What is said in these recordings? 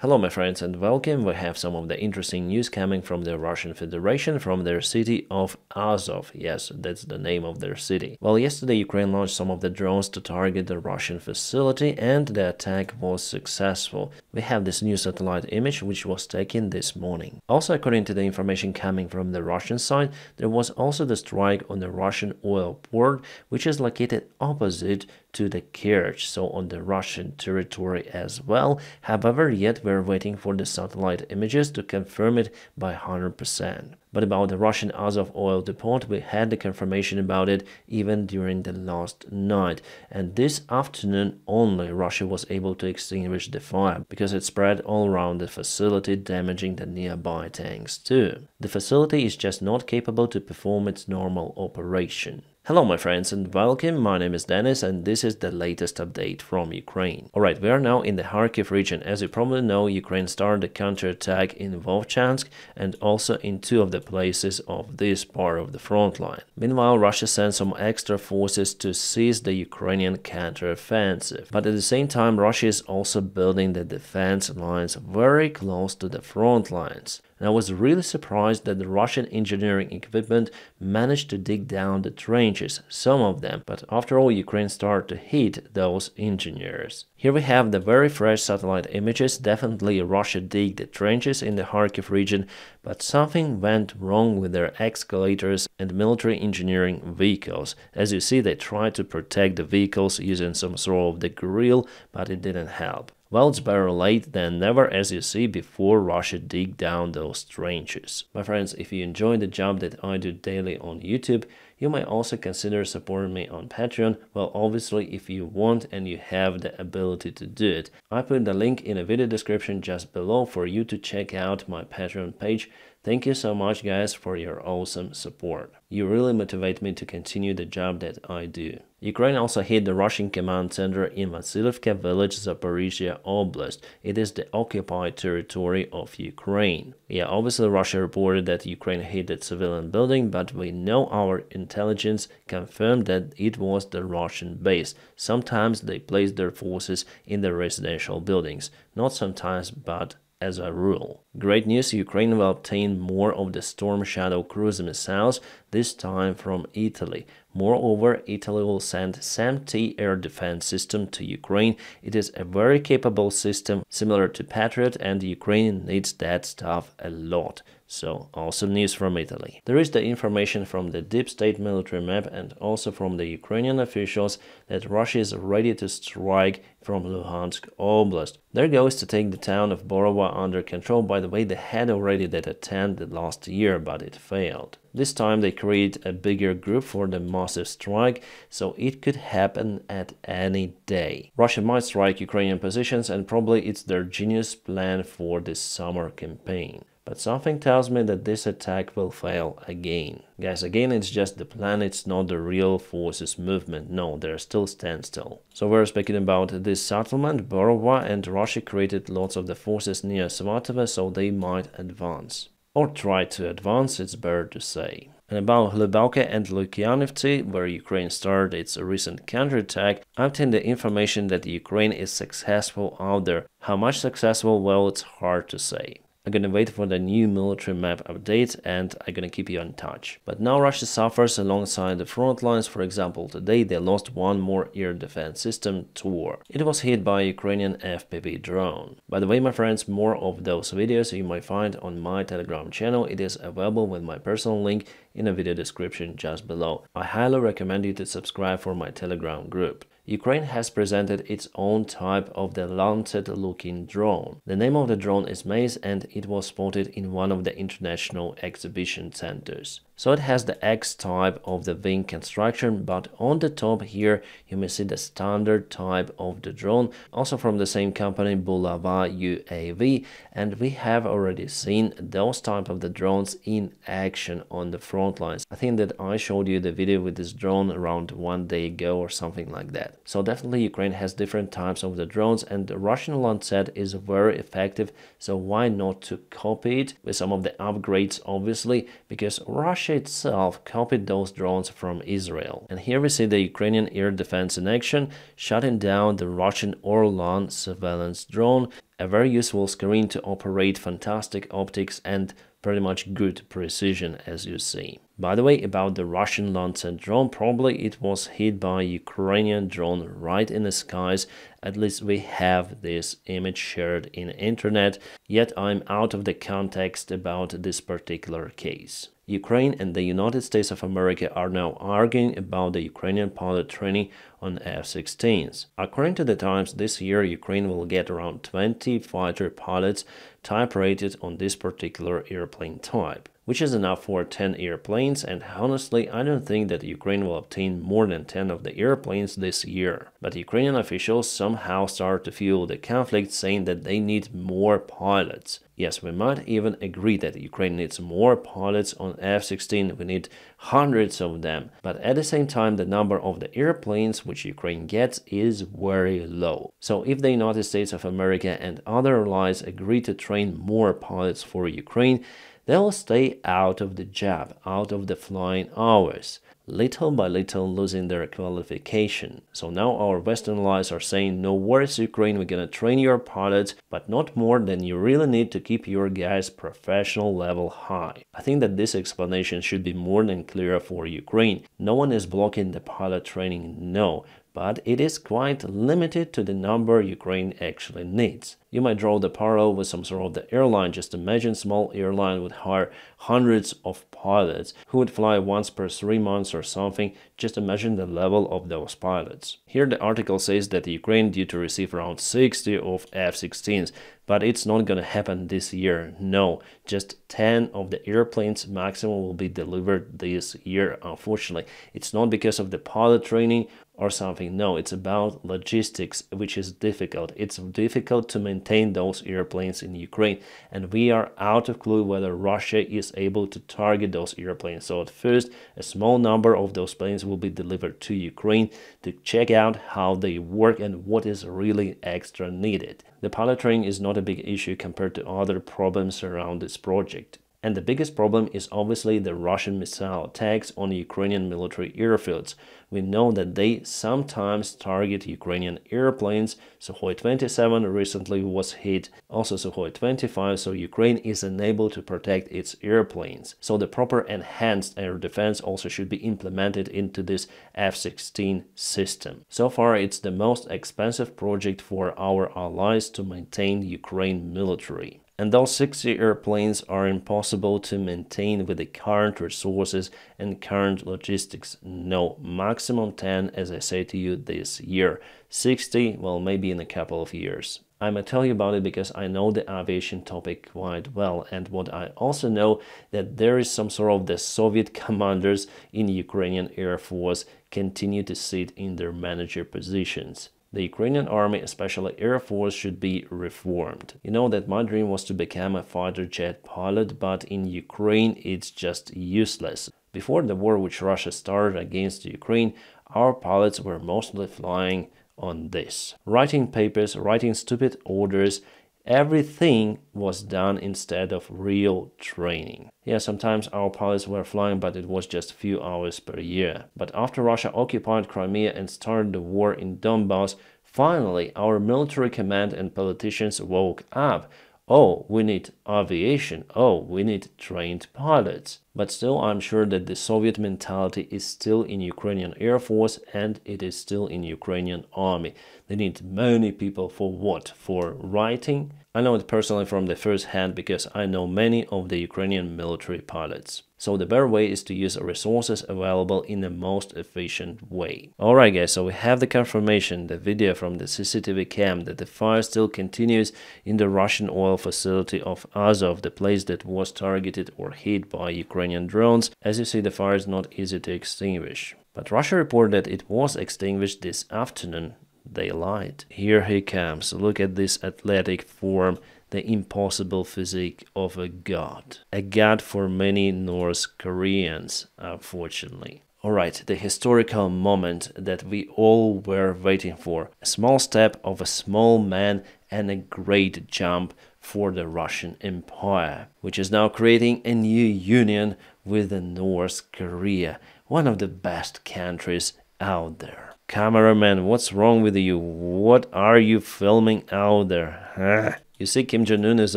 Hello my friends and welcome. We have some of the interesting news coming from the Russian Federation from their city of Azov. Yes, that's the name of their city. Well, yesterday Ukraine launched some of the drones to target the Russian facility and the attack was successful. We have this new satellite image which was taken this morning. Also, according to the information coming from the Russian side, there was also the strike on the Russian oil port, which is located opposite to the Kerch, so on the Russian territory as well. However, yet we're waiting for the satellite images to confirm it by 100%. But about the Russian Azov oil depot, we had the confirmation about it even during the last night. And this afternoon only Russia was able to extinguish the fire because it spread all around the facility, damaging the nearby tanks too. The facility is just not capable to perform its normal operation. Hello my friends and welcome, my name is Dennis and this is the latest update from Ukraine. Alright, we are now in the Kharkiv region. As you probably know, Ukraine started the counterattack in Vovchansk and also in two of the places of this part of the front line. Meanwhile, Russia sent some extra forces to seize the Ukrainian counteroffensive. But at the same time, Russia is also building the defense lines very close to the front lines. And I was really surprised that the Russian engineering equipment managed to dig down the trenches, some of them, but after all Ukraine started to hit those engineers. Here we have the very fresh satellite images. Definitely Russia dig the trenches in the Kharkiv region, but something went wrong with their excavators and military engineering vehicles. As you see, they tried to protect the vehicles using some sort of the grill, but it didn't help. Well, it's better late than never, as you see, before Russia dig down those trenches. My friends, if you enjoy the job that I do daily on YouTube, you might also consider supporting me on Patreon. Well, obviously, if you want and you have the ability to do it. I put the link in the video description just below for you to check out my Patreon page. Thank you so much guys for your awesome support. You really motivate me to continue the job that I do. Ukraine also hit the Russian command center in Vasilivka village, Zaporizhia Oblast. It is the occupied territory of Ukraine. Yeah, obviously Russia reported that Ukraine hit the civilian building, but we know our intelligence confirmed that it was the Russian base. Sometimes they place their forces in the residential buildings. Not sometimes, but as a rule. Great news, Ukraine will obtain more of the Storm Shadow cruise missiles, this time from Italy. Moreover, Italy will send SAM-T air defense system to Ukraine. It is a very capable system, similar to Patriot, and Ukraine needs that stuff a lot. So, awesome news from Italy. There is the information from the deep state military map and also from the Ukrainian officials that Russia is ready to strike from Luhansk Oblast. Their goal is to take the town of Borova under control. By the way, they had already that attempt last year, but it failed. This time they create a bigger group for the massive strike, so it could happen at any day. Russia might strike Ukrainian positions and probably it's their genius plan for this summer campaign. But something tells me that this attack will fail again. Guys, again, it's just the plan, it's not the real forces movement. No, they're still standstill. So we're speaking about this settlement, Borova, and Russia created lots of the forces near Svatova, so they might advance. Or try to advance, it's better to say. And about Hlebauka and Lukyanivtsi, where Ukraine started its recent counterattack, I obtained the information that Ukraine is successful out there. How much successful? Well, it's hard to say. I'm gonna wait for the new military map update and I'm gonna keep you in touch. But now Russia suffers alongside the front lines. For example, today they lost one more air defense system, Tor. It was hit by a Ukrainian FPV drone. By the way, my friends, more of those videos you might find on my Telegram channel. It is available with my personal link in the video description just below. I highly recommend you to subscribe for my Telegram group. Ukraine has presented its own type of the Lancet-looking drone. The name of the drone is Maze and it was spotted in one of the international exhibition centers. So it has the X type of the wing construction, but on the top here you may see the standard type of the drone, also from the same company Bulava UAV, and we have already seen those type of the drones in action on the front lines. I think that I showed you the video with this drone around 1 day ago or something like that. So definitely Ukraine has different types of the drones and the Russian Lancet is very effective, so why not to copy it with some of the upgrades, obviously, because Russia Russia itself copied those drones from Israel. And here we see the Ukrainian air defense in action, shutting down the Russian Orlan surveillance drone, a very useful screen to operate fantastic optics and pretty much good precision, as you see. By the way, about the Russian Lancet drone, probably it was hit by a Ukrainian drone right in the skies. At least we have this image shared in internet, yet I'm out of the context about this particular case. Ukraine and the United States of America are now arguing about the Ukrainian pilot training on F-16s. According to the Times, this year Ukraine will get around 20 fighter pilots type-rated on this particular airplane type, which is enough for 10 airplanes, and honestly I don't think that Ukraine will obtain more than 10 of the airplanes this year. But Ukrainian officials somehow start to fuel the conflict, saying that they need more pilots. Yes, we might even agree that Ukraine needs more pilots on F-16, we need hundreds of them, but at the same time the number of the airplanes which Ukraine gets is very low. So if the United States of America and other allies agree to train more pilots for Ukraine, they'll stay out of the job, out of the flying hours, little by little losing their qualification. So now our Western allies are saying, no worries Ukraine, we're gonna train your pilots, but not more than you really need to keep your guys' professional level high. I think that this explanation should be more than clear for Ukraine. No one is blocking the pilot training, no, but it is quite limited to the number Ukraine actually needs. You might draw the parallel with some sort of the airline. Just imagine small airline would hire hundreds of pilots who would fly once per 3 months or something. Just imagine the level of those pilots. Here the article says that Ukraine due to receive around 60 of F-16s, but it's not gonna happen this year. No, just 10 of the airplanes maximum will be delivered this year. Unfortunately, it's not because of the pilot training or something. No, it's about logistics, which is difficult. It's difficult to maintain those airplanes in Ukraine, and we are out of clue whether Russia is able to target those airplanes. So at first, a small number of those planes will be delivered to Ukraine to check out how they work and what is really extra needed. The pilot training is not a big issue compared to other problems around this project. And the biggest problem is obviously the Russian missile attacks on Ukrainian military airfields. We know that they sometimes target Ukrainian airplanes. Sukhoi 27 recently was hit, also Sukhoi 25, so Ukraine is unable to protect its airplanes. So the proper enhanced air defense also should be implemented into this F-16 system. So far, it's the most expensive project for our allies to maintain Ukraine military. And those 60 airplanes are impossible to maintain with the current resources and current logistics. No, maximum 10, as I say to you, this year. 60, well, maybe in a couple of years. I'm gonna tell you about it because I know the aviation topic quite well, and what I also know that there is some sort of the Soviet commanders in Ukrainian Air Force continue to sit in their manager positions. The Ukrainian army, especially Air Force, should be reformed. You know that my dream was to become a fighter jet pilot, but in Ukraine it's just useless. Before the war which Russia started against Ukraine, our pilots were mostly flying on this. Writing papers, writing stupid orders, everything was done instead of real training. Yeah, sometimes our pilots were flying, but it was just a few hours per year. But after Russia occupied Crimea and started the war in Donbass, finally our military command and politicians woke up. Oh, we need aviation. Oh, we need trained pilots. But still, I'm sure that the Soviet mentality is still in Ukrainian Air Force and it is still in Ukrainian army. They need many people for what? For writing? I know it personally from the first hand because I know many of the Ukrainian military pilots. So the better way is to use resources available in the most efficient way. Alright guys, so we have the confirmation, the video from the CCTV cam that the fire still continues in the Russian oil facility of Azov, the place that was targeted or hit by Ukrainian drones. As you see, the fire is not easy to extinguish. But Russia reported that it was extinguished this afternoon. They lied. Here he comes. Look at this athletic form, the impossible physique of a god. A god for many North Koreans, unfortunately. Alright, the historical moment that we all were waiting for. A small step of a small man and a great jump for the Russian Empire, which is now creating a new union with the North Korea, one of the best countries out there. Cameraman, what's wrong with you? What are you filming out there? You see, Kim Jong-un is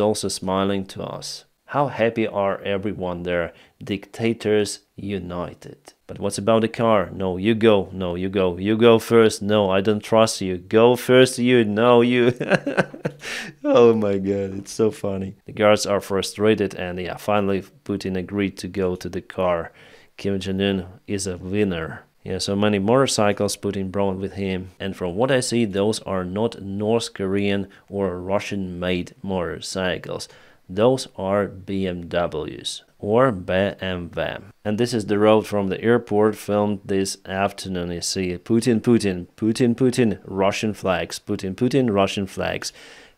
also smiling to us. How happy are everyone there? Dictators united. But what's about the car? No, you go. No, you go. You go first. No, I don't trust you. Go first, you. No, you. Oh my god, it's so funny. The guards are frustrated and yeah, finally Putin agreed to go to the car. Kim Jong-un is a winner. Yeah, so many motorcycles Putin brought with him, and from what I see, those are not North Korean or Russian-made motorcycles. Those are BMWs or BMW. And this is the road from the airport filmed this afternoon. You see Putin, Putin, Putin, Putin, Russian flags, Putin, Putin, Russian flags.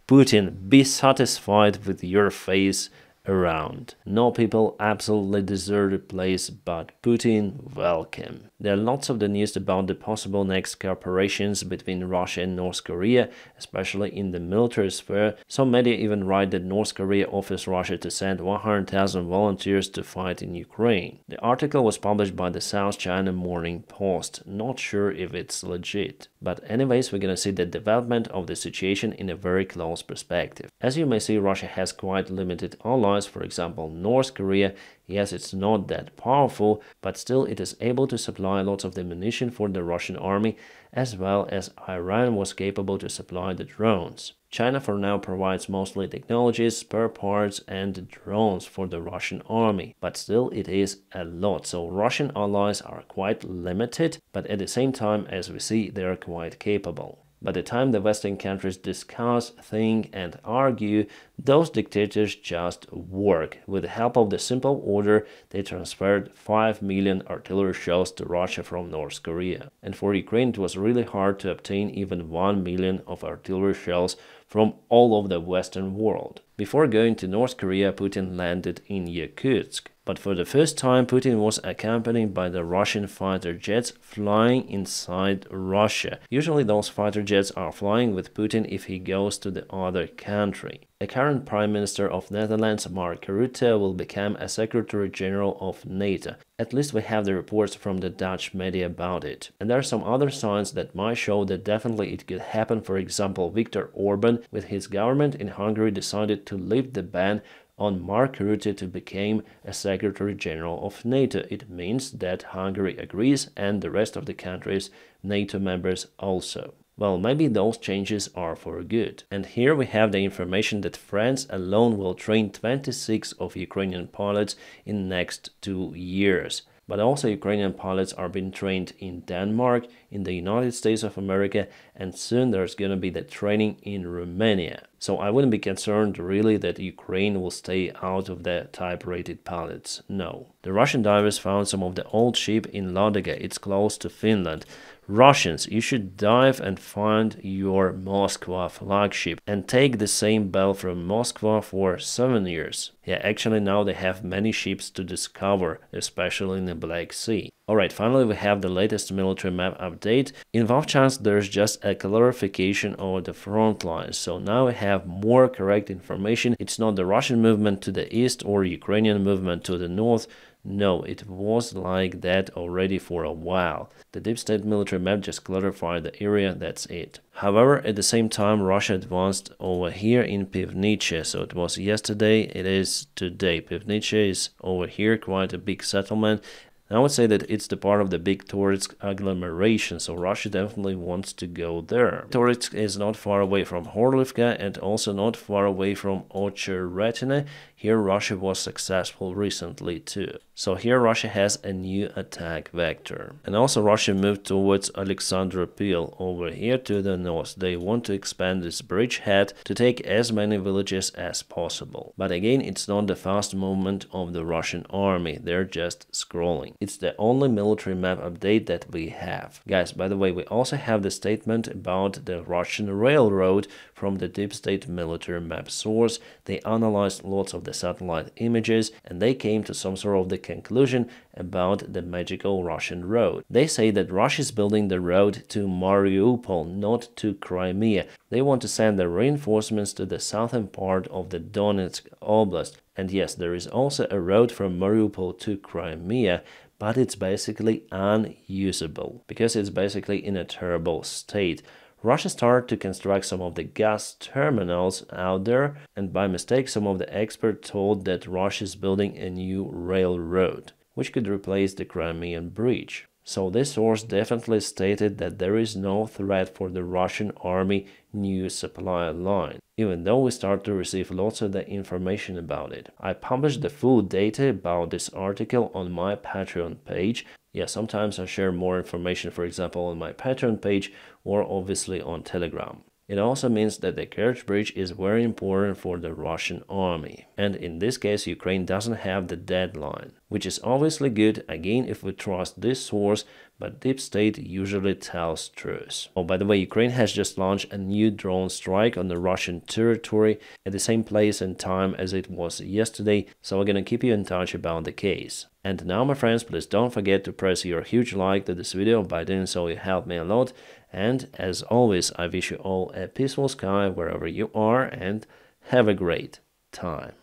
Putin, be satisfied with your face around. No people absolutely deserve the place, but Putin, welcome. There are lots of the news about the possible next cooperations between Russia and North Korea, especially in the military sphere. Some media even write that North Korea offers Russia to send 100,000 volunteers to fight in Ukraine. The article was published by the South China Morning Post. Not sure if it's legit. But anyways, we're gonna see the development of the situation in a very close perspective. As you may see, Russia has quite limited allies. For example, North Korea, yes, it's not that powerful, but still it is able to supply lots of the ammunition for the Russian army, as well as Iran was capable to supply the drones. China for now provides mostly technologies, spare parts and drones for the Russian army, but still it is a lot, so Russian allies are quite limited, but at the same time, as we see, they are quite capable. By the time the Western countries discuss, think and argue, those dictators just work. With the help of the simple order, they transferred 5 million artillery shells to Russia from North Korea. And for Ukraine, it was really hard to obtain even 1 million of artillery shells from all of the Western world. Before going to North Korea, Putin landed in Yakutsk. But for the first time, Putin was accompanied by the Russian fighter jets flying inside Russia. Usually those fighter jets are flying with Putin if he goes to the other country. The current Prime Minister of Netherlands, Mark Rutte, will become a Secretary General of NATO. At least we have the reports from the Dutch media about it. And there are some other signs that might show that definitely it could happen. For example, Viktor Orban with his government in Hungary decided to lift the ban on Mark Rutte to become a Secretary General of NATO. It means that Hungary agrees and the rest of the countries, NATO members also. Well, maybe those changes are for good. And here we have the information that France alone will train 26 of Ukrainian pilots in next 2 years. But also Ukrainian pilots are being trained in Denmark, in the United States of America, and soon there's going to be the training in Romania. So I wouldn't be concerned really that Ukraine will stay out of the type-rated pilots. No. The Russian divers found some of the old ship in Ladoga. It's close to Finland. Russians, you should dive and find your Moskva flagship and take the same bell from Moskva for 7 years. Yeah, actually now they have many ships to discover, especially in the Black Sea. Alright, finally we have the latest military map update. In Vovchansk there's just a clarification of the front lines, so now we have more correct information. It's not the Russian movement to the east or Ukrainian movement to the north. No, it was like that already for a while. The deep state military map just clarified the area, that's it. However, at the same time, Russia advanced over here in Pivnice, so it was yesterday, it is today. Pivnice is over here, quite a big settlement. I would say that it's the part of the big Toretsk agglomeration, so Russia definitely wants to go there. Toretsk is not far away from Horlivka and also not far away from Ocheretine. Here Russia was successful recently too. So here Russia has a new attack vector. And also Russia moved towards Alexandropil over here to the north. They want to expand this bridgehead to take as many villages as possible. But again, it's not the fast movement of the Russian army. They're just scrolling. It's the only military map update that we have. Guys, by the way, we also have the statement about the Russian railroad from the deep state military map source. They analyzed lots of the satellite images and they came to some sort of the conclusion about the magical Russian road. They say that Russia is building the road to Mariupol, not to Crimea. They want to send the reinforcements to the southern part of the Donetsk Oblast. And yes, there is also a road from Mariupol to Crimea, but it's basically unusable because it's basically in a terrible state. Russia started to construct some of the gas terminals out there, and by mistake some of the experts told that Russia is building a new railroad, which could replace the Crimean Bridge. So this source definitely stated that there is no threat for the Russian army new supply line, even though we start to receive lots of the information about it. I published the full data about this article on my Patreon page. Yeah, sometimes I share more information, for example, on my Patreon page or obviously on Telegram. It also means that the Kerch Bridge is very important for the Russian army. And in this case, Ukraine doesn't have the deadline, which is obviously good, again, if we trust this source, but Deep State usually tells truth. Oh, by the way, Ukraine has just launched a new drone strike on the Russian territory at the same place and time as it was yesterday, so we're gonna keep you in touch about the case. And now, my friends, please don't forget to press your huge like to this video. By doing so, you help me a lot. And as always, I wish you all a peaceful sky wherever you are, and have a great time.